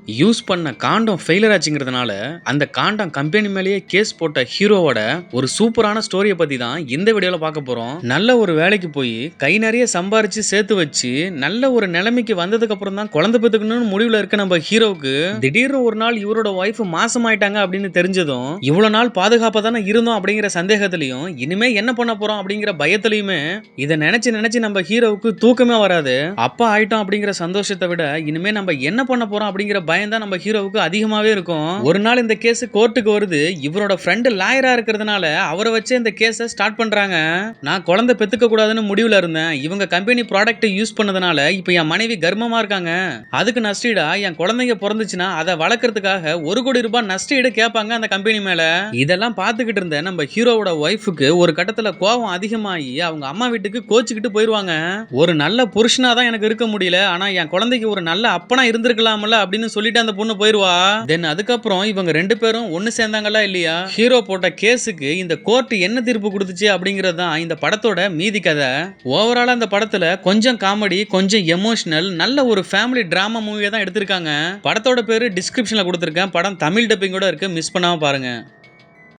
Use பண்ண காண்டம் failure ஆச்சுங்கிறதுனால அந்த காண்டம் company மேலேயே கேஸ் போட்ட ஹீரோவோட ஒரு சூப்பரான ஸ்டோரியை பத்தி தான் இந்த வீடியோல பார்க்க போறோம். நல்ல ஒரு வேலைக்கு போய் கை நிறைய சம்பாரிச்சு சேர்த்து வச்சு நல்ல ஒரு நிலைமைக்கு வந்ததுக்கு அப்புறம் தான் குழந்தை பெத்துக்கணும்னு முடிவுல இருக்க நம்ம ஹீரோவுக்கு திடீர்னு ஒரு நாள் இவரோட ஒய்ஃப் மாசமாயிட்டாங்க அப்படின்னு தெரிஞ்சதும் இவ்வளவு நாள் பாதுகாப்பா தானே இருந்தோம் அப்படிங்கிற சந்தேகத்திலையும் இனிமே என்ன பண்ண போறோம் அப்படிங்கிற பயத்திலையுமே இதை நினைச்சு நினைச்சு நம்ம ஹீரோவுக்கு தூக்கமே வராது. அப்பா ஆயிட்டோம் அப்படிங்கிற சந்தோஷத்தை விட இனிமே நம்ம என்ன பண்ண போறோம் அப்படிங்கிற பயம் தான் நம்ம ஹீரோவுக்கு அதிகமாவே இருக்கும். ஒரு நாள் இந்த கேஸ் கோர்ட்டுக்கு வருது. இவரோட ஃப்ரெண்ட் லாயரா இருக்கிறதுனால அவரை வச்சு இந்த கேஸை ஸ்டார்ட் பண்றாங்க. நான் குழந்தை பெத்துக்க கூடாதுன்னு முடிவுல இருந்தேன். இவங்க கம்பெனி ப்ராடக்ட் யூஸ் பண்ணதுனால இப்போ என் மனைவி கர்ப்பமா இருக்காங்க. அதுக்கு நஷ்டீடா என் குழந்தைங்க பிறந்துச்சுன்னா அதை வளர்க்கறதுக்காக 1 கோடி ரூபாய் நஷ்டீடு கேட்பாங்க அந்த கம்பெனி மேல. இதெல்லாம் பார்த்துக்கிட்டு இருந்த நம்ம ஹீரோவோட ஒய்ஃபுக்கு ஒரு கட்டத்துல கோபம் அதிகமாகி அவங்க அம்மா வீட்டுக்கு கோச்சுக்கிட்டு போயிருவாங்க. ஒரு நல்ல புருஷனா தான் எனக்கு இருக்க முடியல, ஆனா என் குழந்தைக்கு ஒரு நல்ல அப்பனா இருந்திருக்கலாம்ல அப்படின்னு சொல்லிட்டு அந்த பொண்ணு போயிருவா. தென் அதுக்கப்புறம் இவங்க 2 பேரும் ஒன்னு சேர்ந்தாங்களா இல்லையா? ஹீரோ போட்ட கேஸுக்கு இந்த கோர்ட் என்ன தீர்ப்பு கொடுத்துச்சு அப்படிங்கிறது தான் இந்த படத்தோட மீதி கதை. ஓவராலா அந்த படத்துல கொஞ்சம் காமெடி, கொஞ்சம் எமோஷனல், நல்ல ஒரு ஃபேமிலி டிராமா மூவியை தான் எடுத்திருக்காங்க. படத்தோட பேரு டிஸ்கிரிப்ஷன்ல கொடுத்திருக்கேன். படம் தமிழ் டப்பிங்கோட இருக்கு, மிஸ் பண்ணாம பாருங்க.